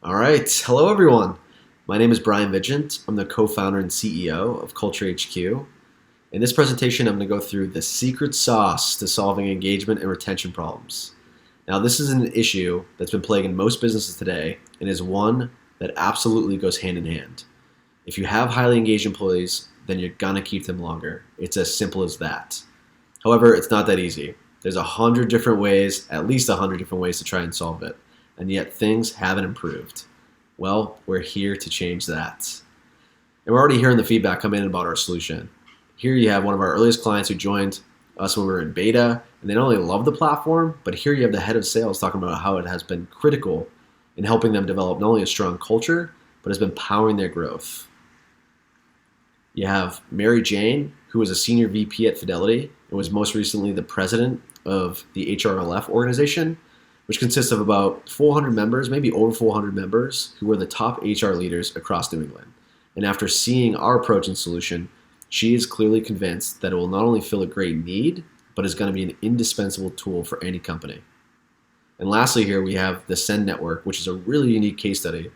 All right. Hello, everyone. My name is Brian Vigent. I'm the co-founder and CEO of CultureHQ. In this presentation, I'm going to go through the secret sauce to solving engagement and retention problems. Now, this is an issue that's been plaguing most businesses today and is one that absolutely goes hand in hand. If you have highly engaged employees, then you're going to keep them longer. It's as simple as that. However, it's not that easy. There's 100 different ways, at least 100 different ways to try and solve it. And yet things haven't improved. Well, we're here to change that. And we're already hearing the feedback come in about our solution. Here you have one of our earliest clients who joined us when we were in beta, and they not only love the platform, but here you have the head of sales talking about how it has been critical in helping them develop not only a strong culture, but has been powering their growth. You have Mary Jane, who was a senior VP at Fidelity and was most recently the president of the HRLF organization, which consists of about 400 members, maybe over 400 members, who are the top HR leaders across New England. And after seeing our approach and solution, she is clearly convinced that it will not only fill a great need, but is going to be an indispensable tool for any company. And lastly here, we have the Send Network, which is a really unique case study,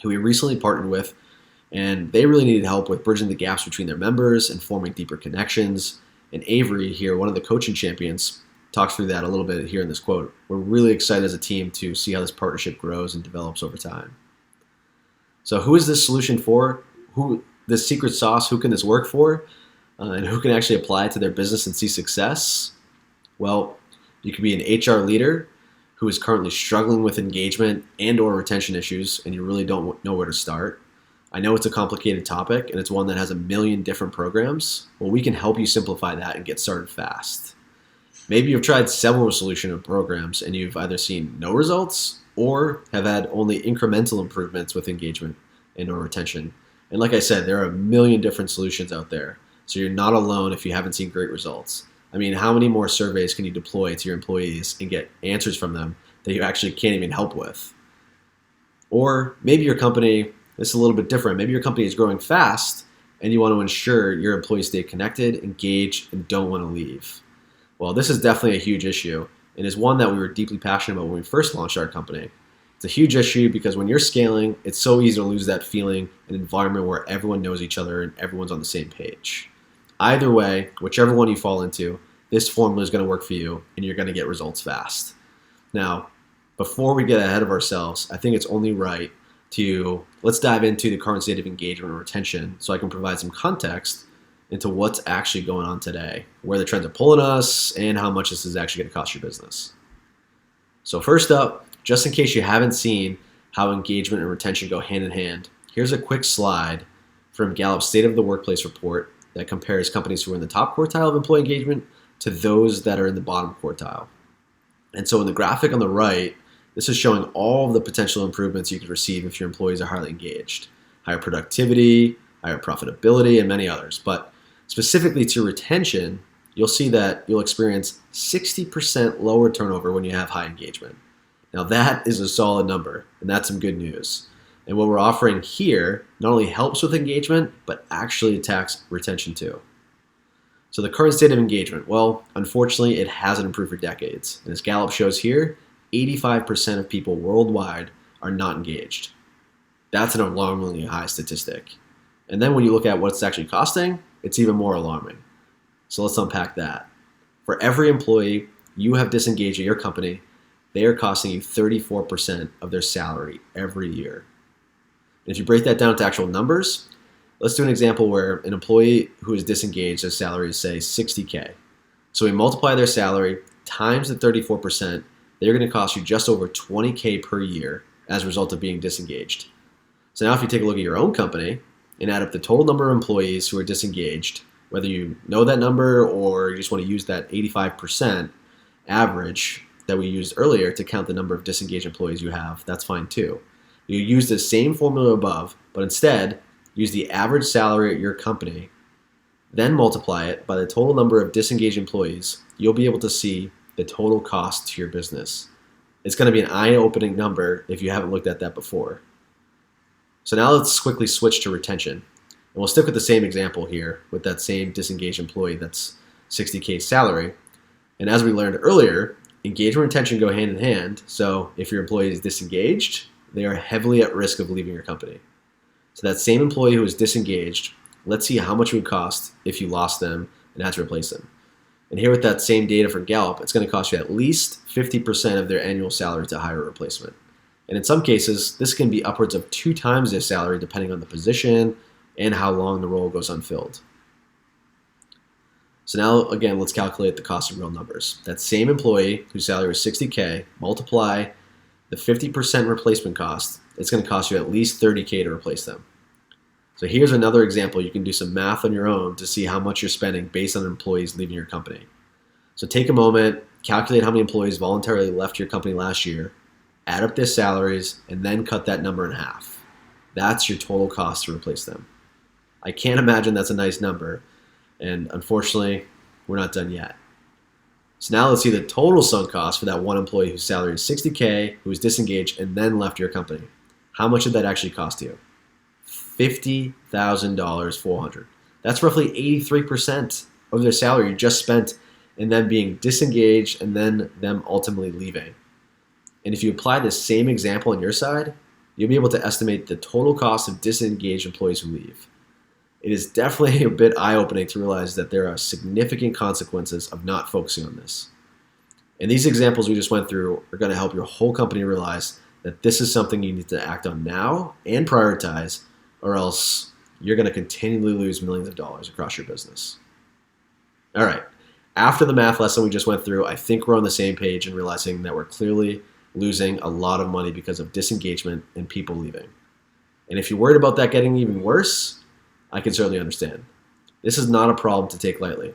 who we recently partnered with, and they really needed help with bridging the gaps between their members and forming deeper connections. And Avery here, one of the coaching champions, talks through that a little bit here in this quote. We're really excited as a team to see how this partnership grows and develops over time. So who is this solution for? This secret sauce, who can this work for? And who can actually apply it to their business and see success? Well, you could be an HR leader who is currently struggling with engagement and or retention issues, and you really don't know where to start. I know it's a complicated topic, and it's one that has a million different programs. Well, we can help you simplify that and get started fast. Maybe you've tried several solution programs and you've either seen no results or have had only incremental improvements with engagement and or retention. And like I said, there are a million different solutions out there. So you're not alone if you haven't seen great results. I mean, how many more surveys can you deploy to your employees and get answers from them that you actually can't even help with? Or maybe your company, this is a little bit different. Maybe your company is growing fast and you want to ensure your employees stay connected, engaged, and don't want to leave. Well, this is definitely a huge issue and is one that we were deeply passionate about when we first launched our company. It's a huge issue because when you're scaling, it's so easy to lose that feeling and environment where everyone knows each other and everyone's on the same page. Either way, whichever one you fall into, this formula is going to work for you and you're going to get results fast. Now, before we get ahead of ourselves, I think it's only right to let's dive into the current state of engagement and retention so I can provide some context into what's actually going on today, where the trends are pulling us, and how much this is actually going to cost your business. So first up, just in case you haven't seen how engagement and retention go hand in hand, here's a quick slide from Gallup's State of the Workplace report that compares companies who are in the top quartile of employee engagement to those that are in the bottom quartile. And so in the graphic on the right, this is showing all of the potential improvements you could receive if your employees are highly engaged. Higher productivity, higher profitability, and many others. But specifically to retention, you'll see that you'll experience 60% lower turnover when you have high engagement. Now that is a solid number, and that's some good news. And what we're offering here not only helps with engagement, but actually attacks retention too. So the current state of engagement, well, unfortunately, it hasn't improved for decades. And as Gallup shows here, 85% of people worldwide are not engaged. That's an alarmingly high statistic. And then when you look at what it's actually costing, it's even more alarming. So let's unpack that. For every employee you have disengaged at your company, they are costing you 34% of their salary every year. And if you break that down to actual numbers, let's do an example where an employee who is disengaged, their salary is, say, $60K. So we multiply their salary times the 34%, they're going to cost you just over $20K per year as a result of being disengaged. So now if you take a look at your own company and add up the total number of employees who are disengaged, whether you know that number or you just want to use that 85% average that we used earlier to count the number of disengaged employees you have, that's fine too. You use the same formula above, but instead use the average salary at your company, then multiply it by the total number of disengaged employees. You'll be able to see the total cost to your business. It's going to be an eye-opening number if you haven't looked at that before. So now let's quickly switch to retention. And we'll stick with the same example here with that same disengaged employee that's $60K salary. And as we learned earlier, engagement and retention go hand in hand. So if your employee is disengaged, they are heavily at risk of leaving your company. So that same employee who is disengaged, let's see how much it would cost if you lost them and had to replace them. And here with that same data for Gallup, it's going to cost you at least 50% of their annual salary to hire a replacement. And in some cases, this can be upwards of 2 times their salary depending on the position and how long the role goes unfilled. So now, again, let's calculate the cost in real numbers. That same employee whose salary is $60K, multiply the 50% replacement cost, it's going to cost you at least $30K to replace them. So here's another example. You can do some math on your own to see how much you're spending based on employees leaving your company. So take a moment, calculate how many employees voluntarily left your company last year, add up their salaries, and then cut that number in half. That's your total cost to replace them. I can't imagine that's a nice number, and unfortunately, we're not done yet. So now let's see the total sunk cost for that one employee whose salary is $60K, who was disengaged and then left your company. How much did that actually cost you? $50,400. That's roughly 83% of their salary you just spent in them being disengaged and then them ultimately leaving. And if you apply this same example on your side, you'll be able to estimate the total cost of disengaged employees who leave. It is definitely a bit eye-opening to realize that there are significant consequences of not focusing on this. And these examples we just went through are going to help your whole company realize that this is something you need to act on now and prioritize, or else you're going to continually lose millions of dollars across your business. All right, after the math lesson we just went through, I think we're on the same page in realizing that we're clearly losing a lot of money because of disengagement and people leaving. And if you're worried about that getting even worse, I can certainly understand. This is not a problem to take lightly.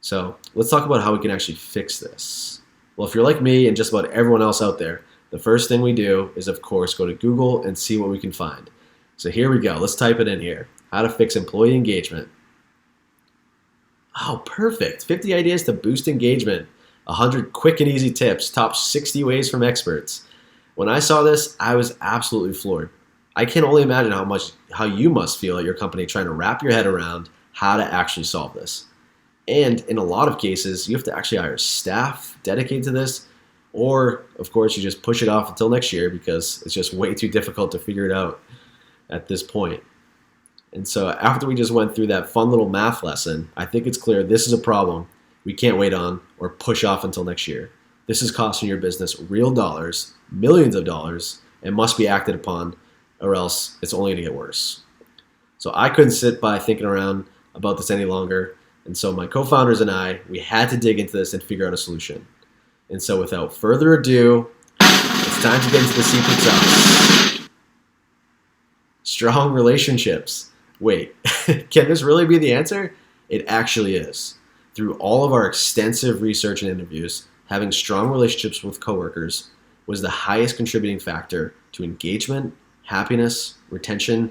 So let's talk about how we can actually fix this. Well, if you're like me and just about everyone else out there, the first thing we do is, of course, go to Google and see what we can find. So here we go. Let's type it in here. How to fix employee engagement. Oh, perfect. 50 ideas to boost engagement. 100 quick and easy tips. Top 60 ways from experts. When I saw this, I was absolutely floored. I can only imagine how you must feel at your company trying to wrap your head around how to actually solve this. And in a lot of cases, you have to actually hire staff dedicated to this, or of course you just push it off until next year because it's just way too difficult to figure it out at this point. And so after we just went through that fun little math lesson, I think it's clear this is a problem we can't wait on or push off until next year. This is costing your business real dollars, millions of dollars, and must be acted upon, or else it's only going to get worse. So I couldn't sit by thinking around about this any longer. And so my co-founders and I, we had to dig into this and figure out a solution. And so without further ado, it's time to get into the secret sauce. Strong relationships. Wait, can this really be the answer? It actually is. Through all of our extensive research and interviews, having strong relationships with coworkers was the highest contributing factor to engagement, happiness, retention,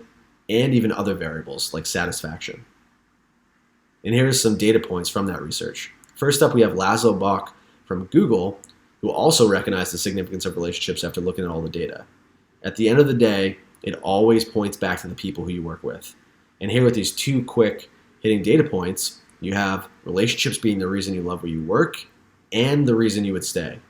and even other variables like satisfaction. And here are some data points from that research. First up, we have Laszlo Bock from Google, who also recognized the significance of relationships after looking at all the data. At the end of the day, it always points back to the people who you work with. And here with these 2 quick hitting data points, you have relationships being the reason you love where you work and the reason you would stay.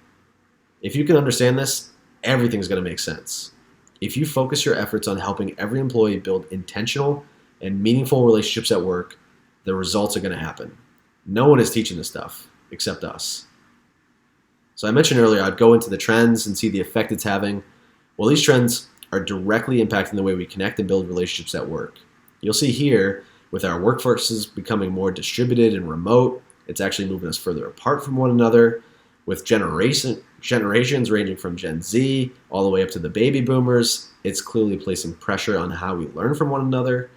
If you can understand this, everything's going to make sense. If you focus your efforts on helping every employee build intentional and meaningful relationships at work, the results are going to happen. No one is teaching this stuff except us. So I mentioned earlier I'd go into the trends and see the effect it's having. Well, these trends are directly impacting the way we connect and build relationships at work. You'll see here, with our workforces becoming more distributed and remote, it's actually moving us further apart from one another. With generations ranging from Gen Z all the way up to the baby boomers, it's clearly placing pressure on how we learn from one another.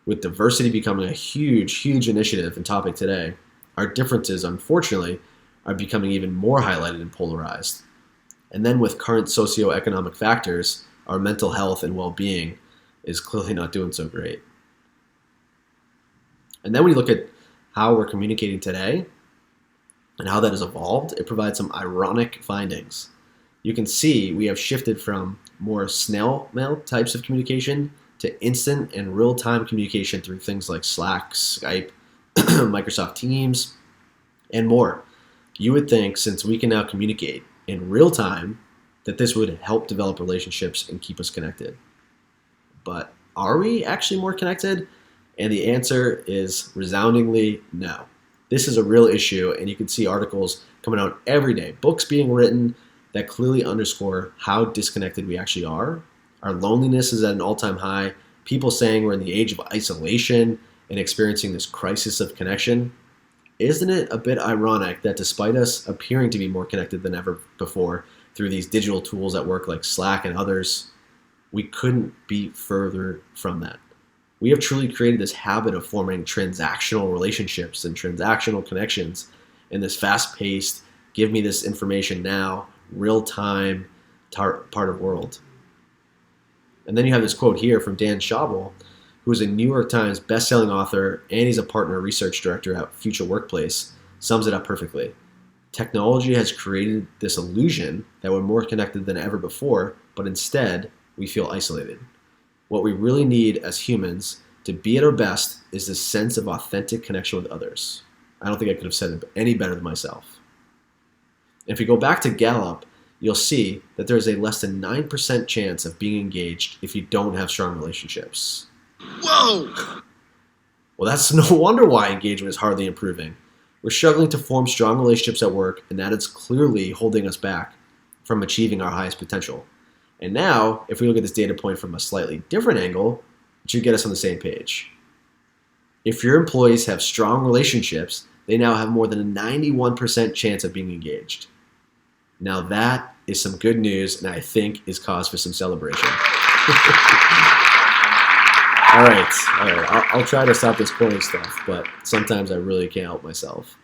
With diversity becoming a huge, huge initiative and topic today, our differences, unfortunately, are becoming even more highlighted and polarized. And then with current socioeconomic factors, our mental health and well-being is clearly not doing so great. And then when you look at how we're communicating today and how that has evolved, it provides some ironic findings. You can see we have shifted from more snail mail types of communication to instant and real-time communication through things like Slack, Skype, Microsoft Teams, and more. You would think since we can now communicate in real time, that this would help develop relationships and keep us connected. But are we actually more connected? And the answer is resoundingly no. This is a real issue, and you can see articles coming out every day, books being written that clearly underscore how disconnected we actually are. Our loneliness is at an all-time high. People saying we're in the age of isolation and experiencing this crisis of connection. Isn't it a bit ironic that despite us appearing to be more connected than ever before through these digital tools at work like Slack and others, we couldn't be further from that? We have truly created this habit of forming transactional relationships and transactional connections in this fast-paced, give me this information now, real-time part of world. And then you have this quote here from Dan Schawbel, who is a New York Times best-selling author and he's a partner research director at Future Workplace, sums it up perfectly. Technology has created this illusion that we're more connected than ever before, but instead, we feel isolated. What we really need as humans to be at our best is this sense of authentic connection with others. I don't think I could have said it any better than myself. If you go back to Gallup, you'll see that there is a less than 9% chance of being engaged if you don't have strong relationships. Whoa! Well, that's no wonder why engagement is hardly improving. We're struggling to form strong relationships at work, and that is clearly holding us back from achieving our highest potential. And now, if we look at this data point from a slightly different angle, it should get us on the same page. If your employees have strong relationships, they now have more than a 91% chance of being engaged. Now that is some good news, and I think is cause for some celebration. All right. I'll try to stop this quoting stuff, but sometimes I really can't help myself.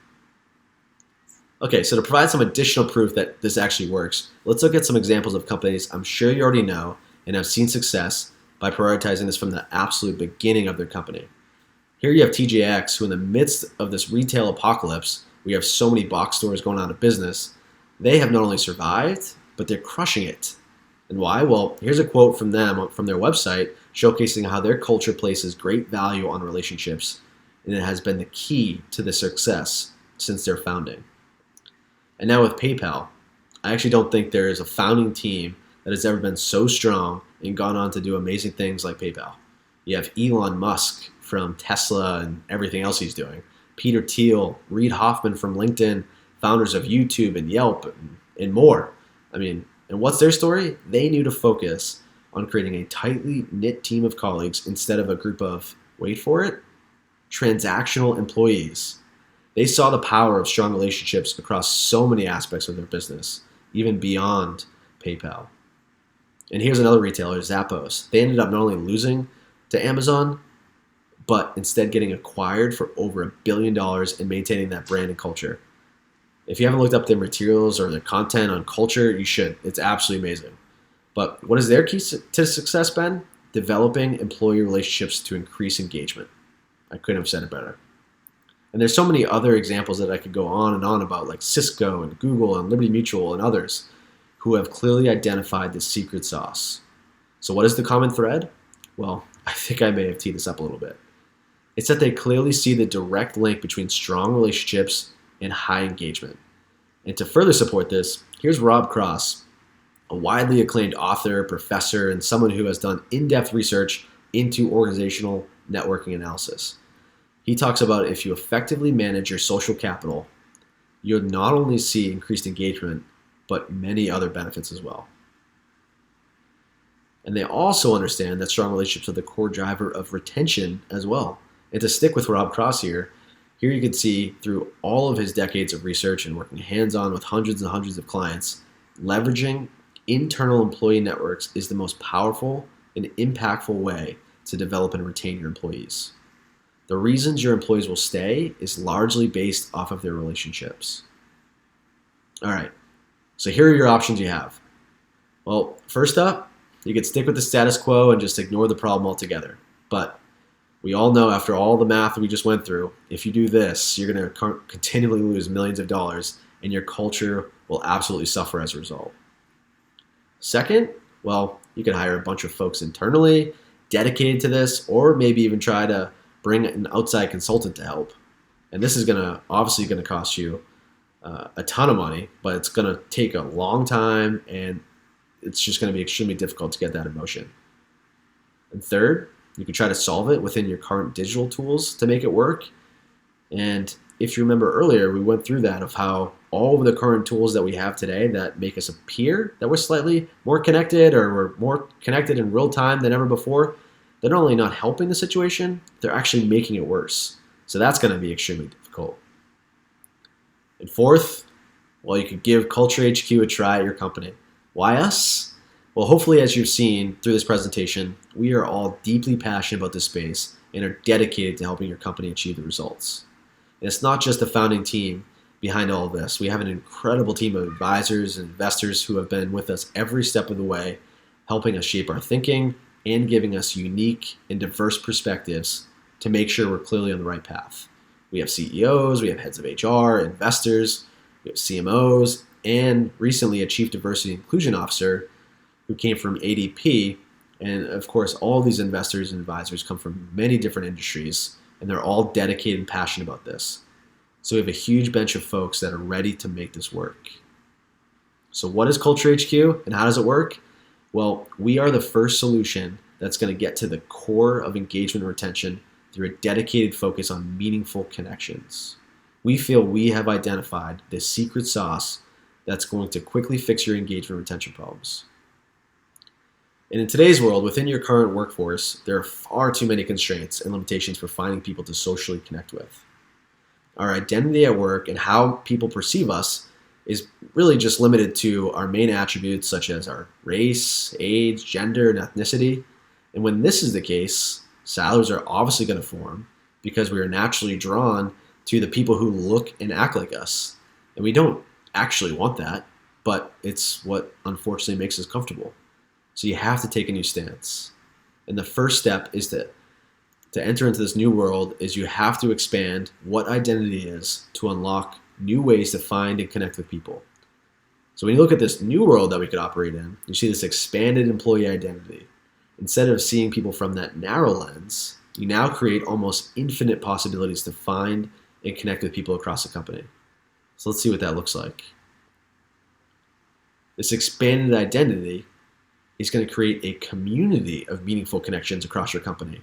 Okay, so to provide some additional proof that this actually works, let's look at some examples of companies I'm sure you already know and have seen success by prioritizing this from the absolute beginning of their company. Here you have TJX, who in the midst of this retail apocalypse, we have so many box stores going out of business, they have not only survived, but they're crushing it. And why? Well, here's a quote from them from their website showcasing how their culture places great value on relationships, and it has been the key to the success since their founding. And now with PayPal, I actually don't think there is a founding team that has ever been so strong and gone on to do amazing things like PayPal. You have Elon Musk from Tesla and everything else he's doing, Peter Thiel, Reid Hoffman from LinkedIn, founders of YouTube and Yelp, and more. And what's their story? They knew to focus on creating a tightly knit team of colleagues instead of a group of, wait for it, transactional employees. They saw the power of strong relationships across so many aspects of their business, even beyond PayPal. And here's another retailer, Zappos. They ended up not only losing to Amazon, but instead getting acquired for over $1 billion and maintaining that brand and culture. If you haven't looked up their materials or their content on culture, you should. It's absolutely amazing. But what is their key to success been? Developing employee relationships to increase engagement. I couldn't have said it better. And there's so many other examples that I could go on and on about, like Cisco and Google and Liberty Mutual and others who have clearly identified the secret sauce. So what is the common thread? Well, I think I may have teed this up a little bit. It's that they clearly see the direct link between strong relationships and high engagement. And to further support this, here's Rob Cross, a widely acclaimed author, professor, and someone who has done in-depth research into organizational networking analysis. He talks about if you effectively manage your social capital, you'll not only see increased engagement, but many other benefits as well. And they also understand that strong relationships are the core driver of retention as well. And to stick with Rob Cross here you can see through all of his decades of research and working hands-on with hundreds and hundreds of clients, leveraging internal employee networks is the most powerful and impactful way to develop and retain your employees. The reasons your employees will stay is largely based off of their relationships. All right, so here are your options you have. Well, first up, you could stick with the status quo and just ignore the problem altogether. But we all know after all the math we just went through, if you do this, you're going to continually lose millions of dollars and your culture will absolutely suffer as a result. Second, well, you could hire a bunch of folks internally dedicated to this, or maybe even try to bring an outside consultant to help. And this is obviously going to cost you a ton of money, but it's going to take a long time and it's just going to be extremely difficult to get that emotion. And third, you could try to solve it within your current digital tools to make it work. And if you remember earlier, we went through that of how all of the current tools that we have today that make us appear that we're slightly more connected or we're more connected in real time than ever before, they're not only not helping the situation, they're actually making it worse. So that's going to be extremely difficult. And fourth, well, you could give CultureHQ a try at your company. Why us? Well, hopefully, as you've seen through this presentation, we are all deeply passionate about this space and are dedicated to helping your company achieve the results. And it's not just the founding team behind all of this. We have an incredible team of advisors and investors who have been with us every step of the way, helping us shape our thinking and giving us unique and diverse perspectives to make sure we're clearly on the right path. We have CEOs, we have heads of HR, investors, we have CMOs, and recently a Chief Diversity and Inclusion Officer who came from ADP. And of course, all these investors and advisors come from many different industries, and they're all dedicated and passionate about this. So we have a huge bench of folks that are ready to make this work. So what is CultureHQ and how does it work? Well, we are the first solution that's going to get to the core of engagement and retention through a dedicated focus on meaningful connections. We feel we have identified the secret sauce that's going to quickly fix your engagement and retention problems. And in today's world, within your current workforce, there are far too many constraints and limitations for finding people to socially connect with. Our identity at work and how people perceive us is really just limited to our main attributes such as our race, age, gender, and ethnicity. And when this is the case, silos are obviously going to form because we are naturally drawn to the people who look and act like us. And we don't actually want that, but it's what unfortunately makes us comfortable. So you have to take a new stance. And the first step is to enter into this new world is you have to expand what identity is to unlock new ways to find and connect with people. So when you look at this new world that we could operate in, you see this expanded employee identity. Instead of seeing people from that narrow lens, you now create almost infinite possibilities to find and connect with people across the company. So let's see what that looks like. This expanded identity is going to create a community of meaningful connections across your company.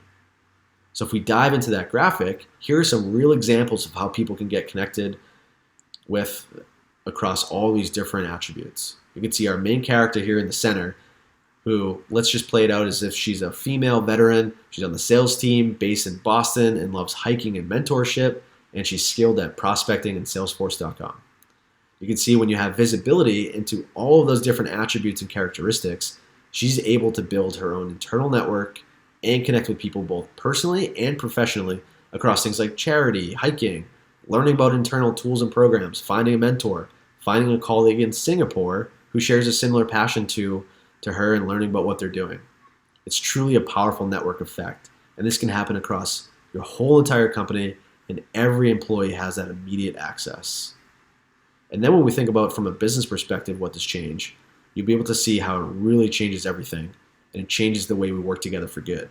So if we dive into that graphic, here are some real examples of how people can get connected with across all these different attributes. You can see our main character here in the center, who, let's just play it out as if she's a female veteran. She's on the sales team based in Boston and loves hiking and mentorship, and she's skilled at prospecting and Salesforce.com. You can see when you have visibility into all of those different attributes and characteristics, she's able to build her own internal network and connect with people both personally and professionally across things like charity, hiking, learning about internal tools and programs, finding a mentor, finding a colleague in Singapore who shares a similar passion to her and learning about what they're doing. It's truly a powerful network effect, and this can happen across your whole entire company, and every employee has that immediate access. And then when we think about from a business perspective what this change, you'll be able to see how it really changes everything, and it changes the way we work together for good.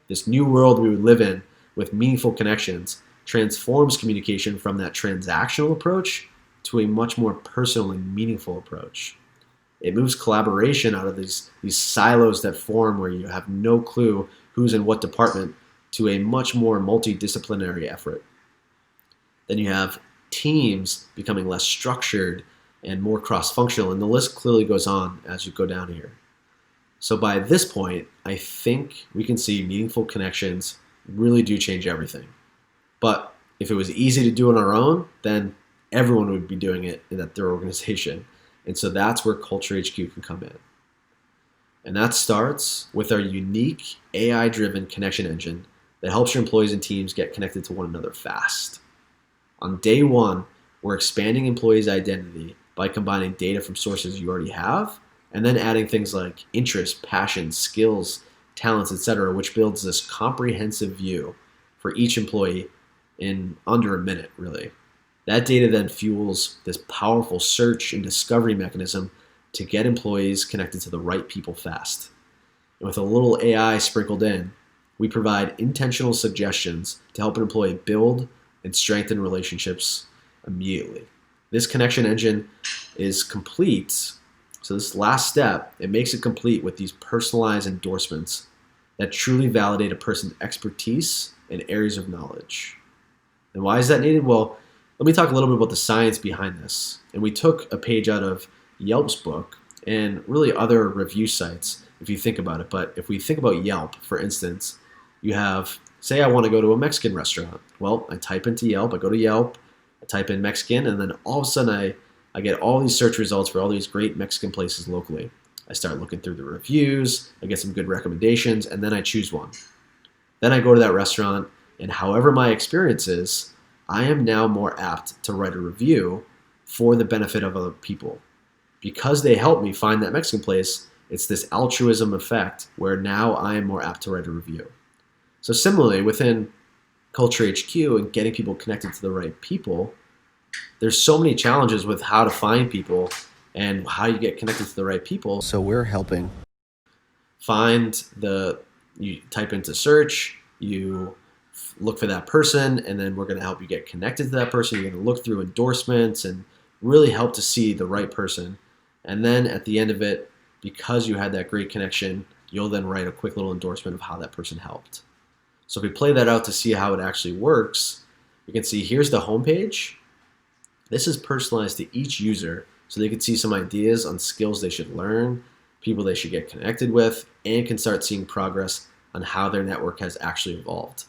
This new world we would live in with meaningful connections transforms communication from that transactional approach to a much more personal and meaningful approach. It moves collaboration out of these silos that form where you have no clue who's in what department to a much more multidisciplinary effort. Then you have teams becoming less structured and more cross-functional, and the list clearly goes on as you go down here. So by this point, I think we can see meaningful connections really do change everything. But if it was easy to do on our own, then everyone would be doing it in their organization. And so that's where CultureHQ can come in. And that starts with our unique AI-driven connection engine that helps your employees and teams get connected to one another fast. On day one, we're expanding employees' identity by combining data from sources you already have, and then adding things like interests, passions, skills, talents, etc., which builds this comprehensive view for each employee in under a minute, really. That data then fuels this powerful search and discovery mechanism to get employees connected to the right people fast. And with a little AI sprinkled in, we provide intentional suggestions to help an employee build and strengthen relationships immediately. This connection engine is complete So this last step, it makes it complete with these personalized endorsements that truly validate a person's expertise in areas of knowledge. And why is that needed? Well, let me talk a little bit about the science behind this. And we took a page out of Yelp's book and really other review sites, if you think about it. But if we think about Yelp, for instance, you have, say I want to go to a Mexican restaurant. Well, I type into Yelp, I go to Yelp, I type in Mexican, and then all of a sudden I get all these search results for all these great Mexican places locally. I start looking through the reviews, I get some good recommendations, and then I choose one. Then I go to that restaurant, and however my experience is, I am now more apt to write a review for the benefit of other people. Because they helped me find that Mexican place, it's this altruism effect where now I am more apt to write a review. So similarly, within CultureHQ and getting people connected to the right people, there's so many challenges with how to find people and how you get connected to the right people. So we're helping You type into search, you look for that person, and then we're going to help you get connected to that person. You're going to look through endorsements and really help to see the right person. And then at the end of it, because you had that great connection, you'll then write a quick little endorsement of how that person helped. So if we play that out to see how it actually works, you can see here's the homepage. This is personalized to each user so they can see some ideas on skills they should learn, people they should get connected with, and can start seeing progress on how their network has actually evolved.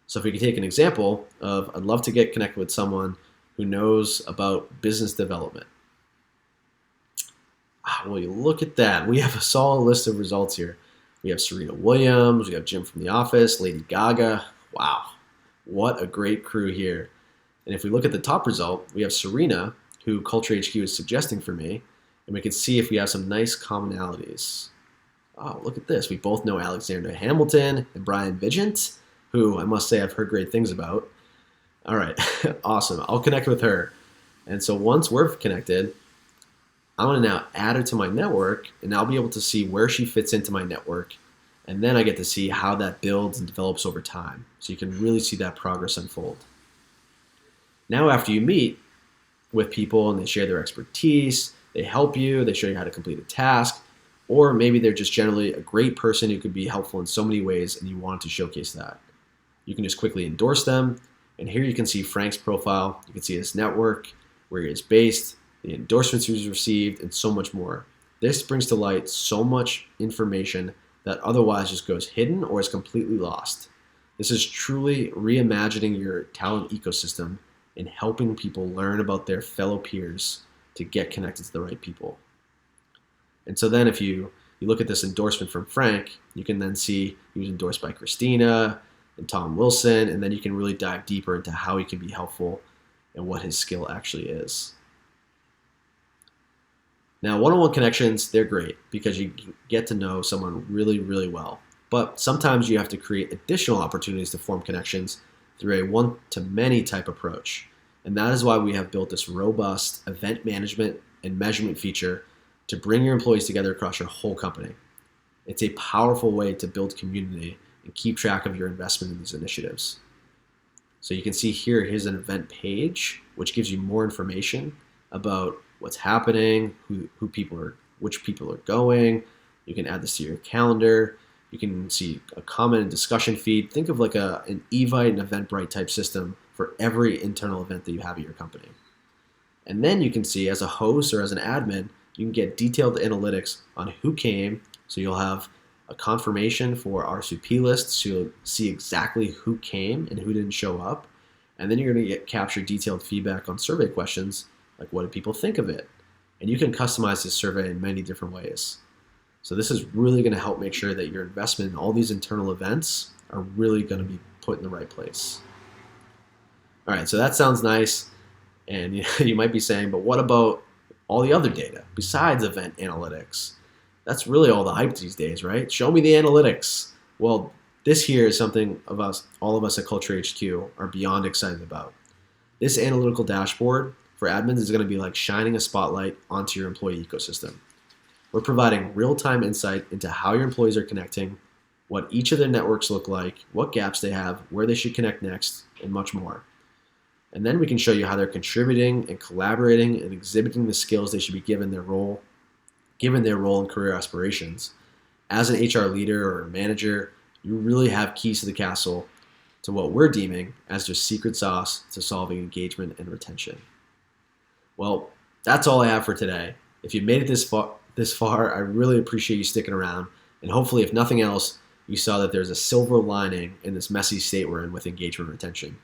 So if we could take an example of, I'd love to get connected with someone who knows about business development. Well, you look at that. We have a solid list of results here. We have Serena Williams, we have Jim from The Office, Lady Gaga. Wow, what a great crew here. And if we look at the top result, we have Serena, who CultureHQ is suggesting for me, and we can see if we have some nice commonalities. Oh, look at this. We both know Alexander Hamilton and Brian Vigent, who I must say I've heard great things about. All right, awesome. I'll connect with her. And so once we're connected, I'm going to now add her to my network, and I'll be able to see where she fits into my network. And then I get to see how that builds and develops over time. So you can really see that progress unfold. Now after you meet with people and they share their expertise, they help you, they show you how to complete a task, or maybe they're just generally a great person who could be helpful in so many ways and you want to showcase that. You can just quickly endorse them. And here you can see Frank's profile. You can see his network, where he is based, the endorsements he's received, and so much more. This brings to light so much information that otherwise just goes hidden or is completely lost. This is truly reimagining your talent ecosystem and helping people learn about their fellow peers to get connected to the right people. And so then if you look at this endorsement from Frank, you can then see he was endorsed by Christina and Tom Wilson, and then you can really dive deeper into how he can be helpful and what his skill actually is. Now, one-on-one connections, they're great because you get to know someone really, really well. But sometimes you have to create additional opportunities to form connections through a one-to-many type approach. And that is why we have built this robust event management and measurement feature to bring your employees together across your whole company. It's a powerful way to build community and keep track of your investment in these initiatives. So you can see here, here's an event page, which gives you more information about what's happening, which people are going. You can add this to your calendar. You can see a comment and discussion feed. Think of like an Evite and Eventbrite type system for every internal event that you have at your company. And then you can see as a host or as an admin, you can get detailed analytics on who came. So you'll have a confirmation for RSVP lists. So you'll see exactly who came and who didn't show up. And then you're going to capture detailed feedback on survey questions, like what do people think of it? And you can customize this survey in many different ways. So this is really going to help make sure that your investment in all these internal events are really going to be put in the right place. All right, so that sounds nice. And you might be saying, but what about all the other data besides event analytics? That's really all the hype these days, right? Show me the analytics. Well, this here is something all of us at CultureHQ are beyond excited about. This analytical dashboard for admins is going to be like shining a spotlight onto your employee ecosystem. We're providing real-time insight into how your employees are connecting, what each of their networks look like, what gaps they have, where they should connect next, and much more. And then we can show you how they're contributing and collaborating and exhibiting the skills they should be given their role. given their role and career aspirations. As an HR leader or manager, you really have keys to the castle to what we're deeming as their secret sauce to solving engagement and retention. Well, that's all I have for today. If you made it this far, I really appreciate you sticking around. And hopefully, if nothing else, you saw that there's a silver lining in this messy state we're in with engagement and retention.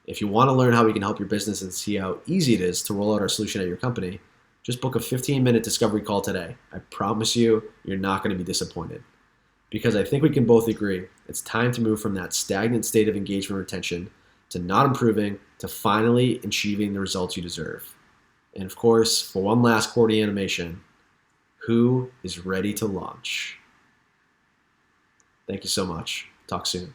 If you want to learn how we can help your business and see how easy it is to roll out our solution at your company, just book a 15-minute discovery call today. I promise you, you're not going to be disappointed. Because I think we can both agree, it's time to move from that stagnant state of engagement and retention to not improving to finally achieving the results you deserve. And of course, for one last QWERTY animation, who is ready to launch? Thank you so much. Talk soon.